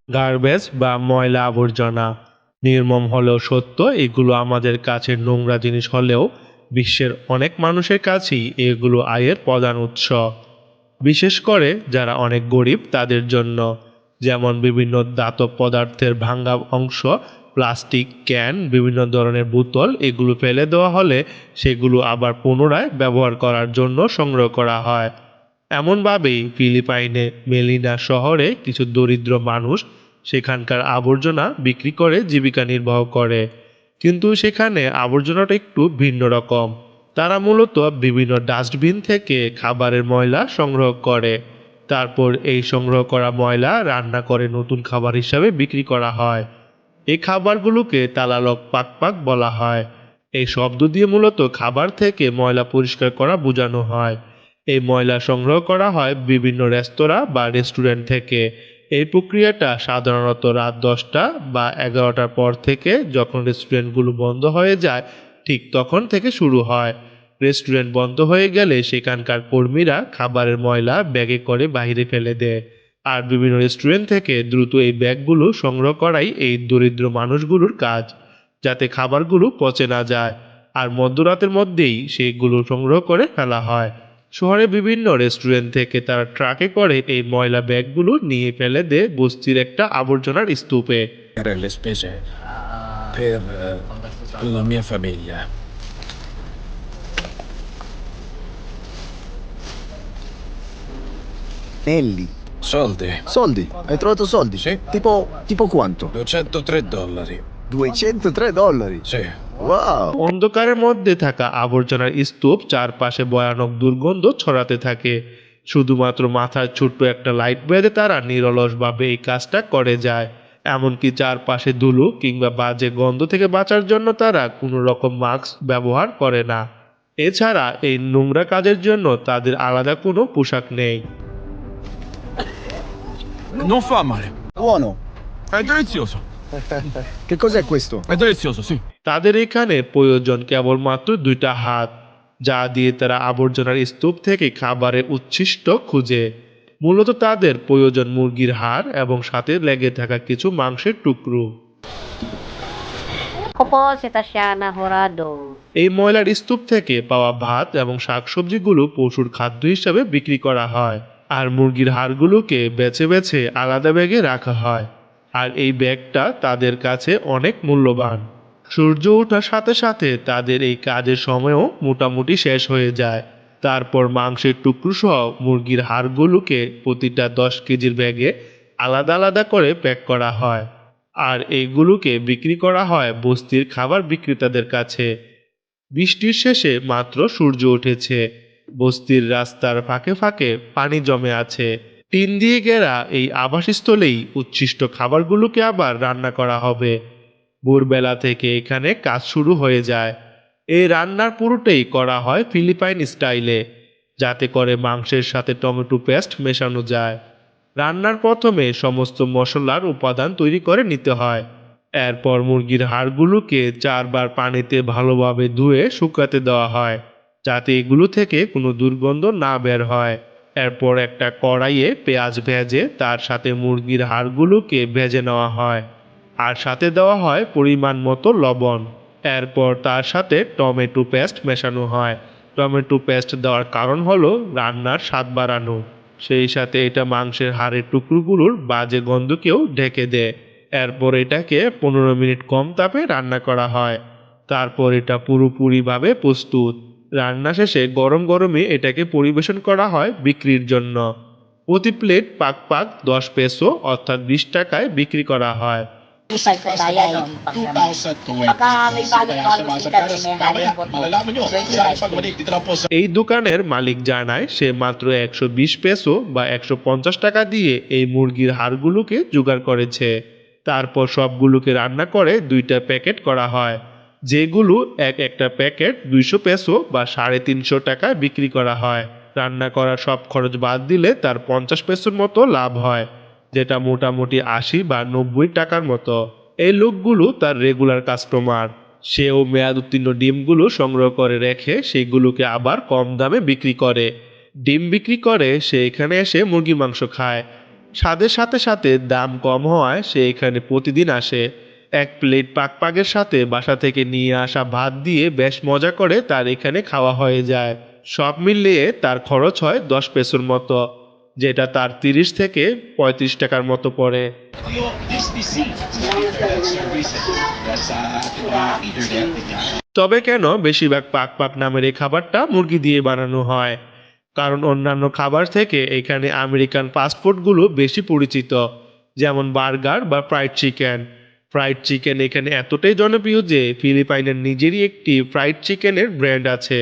Garbage বা ময়লা আবর্জনা নির্মম হলেও সত্য, এগুলো আমাদের কাছে নোংরা জিনিস হলেও বিশ্বের অনেক মানুষের কাছেই এগুলো আয়ের প্রধান উৎস। বিশেষ করে যারা অনেক গরিব তাদের জন্য। যেমন বিভিন্ন ধাতব পদার্থের ভাঙা অংশ, প্লাস্টিক ক্যান, বিভিন্ন ধরনের বোতল, এগুলো ফেলে দেওয়া হলে সেগুলো আবার পুনরায় ব্যবহার করার জন্য সংগ্রহ করা হয়। এমনভাবেই ফিলিপাইনে মেলিনা শহরে কিছু দরিদ্র মানুষ সেখানকার আবর্জনা বিক্রি করে জীবিকা নির্বাহ করে। কিন্তু সেখানে আবর্জনাটা একটু ভিন্ন রকম। তারা মূলত বিভিন্ন ডাস্টবিন থেকে খাবারের ময়লা সংগ্রহ করে। তারপর এই সংগ্রহ করা ময়লা রান্না করে নতুন খাবার হিসাবে বিক্রি করা হয়। এই খাবারগুলোকে তালালক পাকপাক বলা হয়। এই শব্দ দিয়ে মূলত খাবার থেকে ময়লা পরিষ্কার করা বোঝানো হয়। এই ময়লা সংগ্রহ করা হয় বিভিন্ন রেস্তোরাঁ বা রেস্টুরেন্ট থেকে। এই প্রক্রিয়াটা সাধারণত রাত 10টা বা 11টার পর থেকে, যখন রেস্টুরেন্টগুলো বন্ধ হয়ে যায় ঠিক তখন থেকে শুরু হয়। রেস্টুরেন্ট বন্ধ হয়ে গেলে সেখানকার কর্মীরা খাবারের ময়লা ব্যাগে করে বাইরে ফেলে দেয়। আর বিভিন্ন রেস্টুরেন্ট থেকে দ্রুত এই ব্যাগগুলো সংগ্রহ করাই এই দরিদ্র মানুষগুলোর কাজ, যাতে খাবারগুলো পচে না যায়। আর মধ্যরাতের মধ্যেই সেগুলো সংগ্রহ করে ফেলা হয়। শহরে বিভিন্ন রেস্টুরেন্ট থেকে তারা ট্রাকে করে এই ময়লা ব্যাগগুলো নিয়ে ফেলে দেয় বস্তির একটা আবর্জনার স্তূপে। Le spese per la mia famiglia. Nelli. Soldi, Soldi? Hai trovato soldi? Sì. Tipo quanto? $203. 203 dollari. Sì. Wow! অন্ধকারের মধ্যে থাকা আবর্জনার স্তূপ চারপাশে ভয়ানক দুর্গন্ধ ছড়াতে থাকে। শুধুমাত্র মাথার ছোট্ট একটা লাইট বেঁধে তারা নিরলসভাবে এই কাজটা করে যায়। এমনকি চারপাশে ধুলো কিংবা বাজে গন্ধ থেকে বাঁচার জন্য তারা কোনো রকম মাস্ক ব্যবহার করে না। এছাড়া এই নোংরা কাজের জন্য তাদের আলাদা কোনো পোশাক নেই। Non fa male. Buono! È delizioso. Che cos'è questo? È delizioso, sì. তাদের এখানে প্রয়োজন কেবলমাত্র 2টা হাত, যা দিয়ে তারা আবর্জনার স্তূপ থেকে খাবারের উচ্ছিষ্ট খুঁজে। মূলত তাদের প্রয়োজন মুরগির হাড় এবং সাথে লেগে থাকা কিছু মাংসের টুকরো। Ako po si Tatiana Horado. এই ময়লার স্তূপ থেকে পাওয়া ভাত এবং শাকসবজিগুলো পশুর খাদ্য হিসাবে বিক্রি করা হয়। আর মুরগির হাড়গুলোকে বেছে বেছে আলাদা ব্যাগে রাখা হয়। আর এই ব্যাগটা তাদের কাছে অনেক মূল্যবান। সূর্য ওঠার সাথে সাথে তাদের এই কাজের সময়ও মোটামুটি শেষ হয়ে যায়। তারপর মাংসের টুকরো সহ মুরগির হাড়গুলোকে প্রতিটা 10 কেজির ব্যাগে আলাদা আলাদা করে প্যাক করা হয়। আর এইগুলোকে বিক্রি করা হয় বস্তির খাবার বিক্রেতাদের কাছে। বৃষ্টির শেষে মাত্র সূর্য উঠেছে। বস্তির রাস্তার ফাঁকে ফাঁকে পানি জমে আছে। টিন দিয়ে ঘেরা এই আবাসস্থলেই উচ্ছিষ্ট খাবারগুলোকে আবার রান্না করা হবে। ভোরবেলা থেকে এখানে কাজ শুরু হয়ে যায়। এই রান্নার পুরোটাই করা হয় ফিলিপাইন স্টাইলে, যাতে করে মাংসের সাথে টমেটো পেস্ট মেশানো যায়। রান্নার প্রথমে সমস্ত মশলার উপাদান তৈরি করে নিতে হয়। এরপর মুরগির হাড়গুলোকে 4বার পানিতে ভালোভাবে ধুয়ে শুকাতে দেওয়া হয়, যাতে এগুলো থেকে কোনো দুর্গন্ধ না বের হয়। এরপর একটা কড়াইয়ে পেঁয়াজ ভেজে তার সাথে মুরগির হাড়গুলোকে ভেজে নেওয়া হয়। আর সাথে দেওয়া হয় পরিমাণ মতো লবণ। এরপর তার সাথে টমেটো পেস্ট মেশানো হয়। টমেটো পেস্ট দেওয়ার কারণ হলো রান্নার স্বাদ বাড়ানো। সেই সাথে এটা মাংসের হাড়ের টুকরোগুলোর বাজে গন্ধকেও ঢেকে দেয়। এরপর এটাকে 15 মিনিট কম তাপে রান্না করা হয়। তারপর এটা পুরোপুরিভাবে প্রস্তুত। রান্না শেষে গরম গরমে এটাকে পরিবেশন করা হয় বিক্রির জন্য। প্রতি প্লেট পাক পাক 10 পেসো অর্থাৎ 20 টাকায় বিক্রি করা হয়। Ipag ko tayo ay pagkano. 2,020. Baka may bago Kaya pa sa mga kita sagkaras, rin may hari ko. malalaman nyo, sa pagbalik, dito lang po sa এই দোকানের মালিক জানায় সে মাত্র 120 পেসো বা 150 টাকা দিয়ে এই মুরগির হাড়গুলোকে জোগাড় করেছে। তারপর সবগুলোকে রান্না করে 2টা প্যাকেট করা হয়, যেগুলো একটা প্যাকেট 200 পেসো বা 350 টাকায় বিক্রি করা হয়। রান্না করার সব খরচ বাদ দিলে তার 50 পেসোর মতো লাভ হয়, যেটা মোটামুটি 80 বা 90 টাকার মতো। এই লোকগুলো তার রেগুলার কাস্টমার। সেও মেয়াদ উত্তীর্ণ ডিমগুলো সংগ্রহ করে রেখে সেগুলোকে আবার কম দামে বিক্রি করে। ডিম বিক্রি করে সে এখানে এসে মুরগির মাংস খায়। স্বাদের সাথে সাথে দাম কম হওয়ায় সে এখানে প্রতিদিন আসে। এক প্লেট পাকপাকের সাথে বাসা থেকে নিয়ে আসা ভাত দিয়ে বেশ মজা করে তার এখানে খাওয়া হয়ে যায়। সব মিলিয়ে তার খরচ হয় 10 পেসোর মতো, যেটা তার 30 থেকে 35 টাকার মতো পড়ে। তবে কেন বেশিরভাগ পাক পাক নামের এই খাবারটা মুরগি দিয়ে বানানো হয়? কারণ অন্যান্য খাবার থেকে এখানে আমেরিকান ফাস্টফুডগুলো বেশি পরিচিত, যেমন বার্গার বা ফ্রাইড চিকেন। ফ্রাইড চিকেন এখানে এতটাই জনপ্রিয় যে ফিলিপাইনের নিজেরই একটি ফ্রাইড চিকেনের ব্র্যান্ড আছে।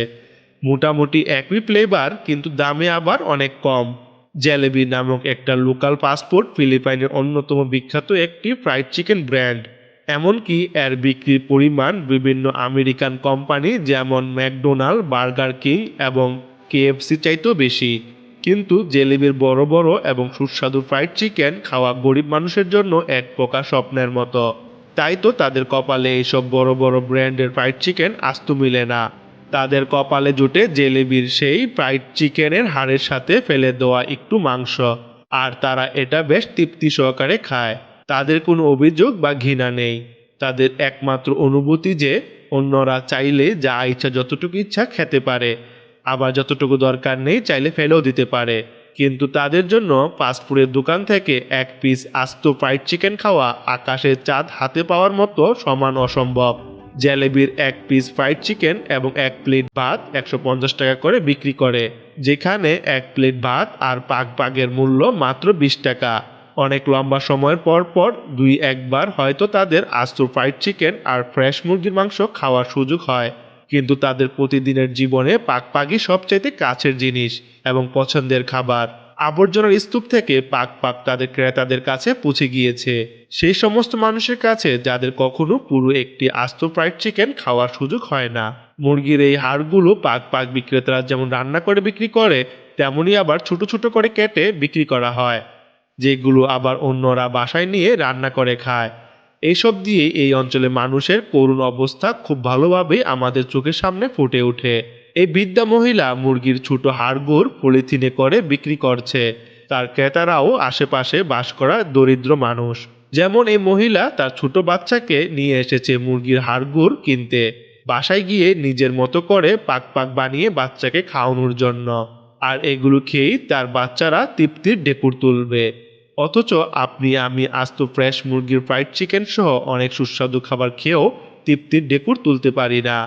মোটামুটি একই ফ্লেভার, কিন্তু দামে আবার অনেক কম। জেলেবি নামক একটা লোকাল ফাস্টফুড ফিলিপাইনের অন্যতম বিখ্যাত একটি ফ্রাইড চিকেন ব্র্যান্ড। এমনকি এর বিক্রির পরিমাণ বিভিন্ন আমেরিকান কোম্পানি যেমন ম্যাকডোনাল্ড, বার্গার কিং এবং কেএফসি চাইতেও বেশি। কিন্তু জেলেবির বড় বড় এবং সুস্বাদু ফ্রাইড চিকেন খাওয়া গরিব মানুষের জন্য এক প্রকার স্বপ্নের মতো। তাই তো তাদের কপালে এইসব বড় বড় ব্র্যান্ডের ফ্রাইড চিকেন আস্ত মিলে না। তাদের কপালে জুটে জেলেবির সেই ফ্রাইড চিকেনের হাড়ের সাথে ফেলে দেওয়া একটু মাংস, আর তারা এটা বেশ তৃপ্তি সহকারে খায়। তাদের কোনো অভিযোগ বা ঘৃণা নেই। তাদের একমাত্র অনুভূতি যে অন্যরা চাইলে যা ইচ্ছা যতটুকু ইচ্ছা খেতে পারে, আবার যতটুকু দরকার নেই চাইলে ফেলেও দিতে পারে। কিন্তু তাদের জন্য ফাস্টফুডের দোকান থেকে এক পিস আস্ত ফ্রাইড চিকেন খাওয়া আকাশের চাঁদ হাতে পাওয়ার মতো সমান অসম্ভব। জেলেবির এক পিস ফ্রাইড চিকেন এবং এক প্লেট ভাত 150 টাকা করে বিক্রি করে, যেখানে এক প্লেট ভাত আর পাগের মূল্য মাত্র 20 টাকা। অনেক লম্বা সময়ের পর পর দুই একবার হয়তো তাদের আস্ত ফ্রাইড চিকেন আর ফ্রেশ মুরগির মাংস খাওয়ার সুযোগ হয়, কিন্তু তাদের প্রতিদিনের জীবনে পাগই সবচাইতে কাছের জিনিস এবং পছন্দের খাবার। আবর্জনার স্তূপ থেকে পাক তাদের ক্রেতাদের কাছে পৌঁছে গিয়েছে, সেই সমস্ত মানুষের কাছে যাদের কখনো পুরো একটি আস্ত ফ্রাইড চিকেন খাওয়ার সুযোগ হয় না। মুরগির এই হাড়গুলো পাক বিক্রেতারা যেমন রান্না করে বিক্রি করে, তেমনি আবার ছোট ছোট করে কেটে বিক্রি করা হয়, যেগুলো আবার অন্যরা বাসায় নিয়ে রান্না করে খায়। এইসব দিয়ে এই অঞ্চলে মানুষের করুণ অবস্থা খুব ভালোভাবে আমাদের চোখের সামনে ফুটে ওঠে। এই বৃদ্ধা মহিলা মুরগির ছোট হাড়গোড় পলিথিনে করে বিক্রি করছে। তার ক্রেতারাও আশেপাশে বাস করা দরিদ্র মানুষ। যেমন এই মহিলা তার ছোট বাচ্চাকে নিয়ে এসেছে মুরগির হাড়গোড় কিনতে, বাসায় গিয়ে নিজের মতো করে পাক বানিয়ে বাচ্চাকে খাওয়ানোর জন্য। আর এগুলো খেয়েই তার বাচ্চারা তৃপ্তির ঢেকুর তুলবে। অথচ আপনি আমি আস্ত ফ্রেশ মুরগির ফ্রাইড চিকেন সহ অনেক সুস্বাদু খাবার খেয়েও তৃপ্তির ঢেকুর তুলতে পারি না।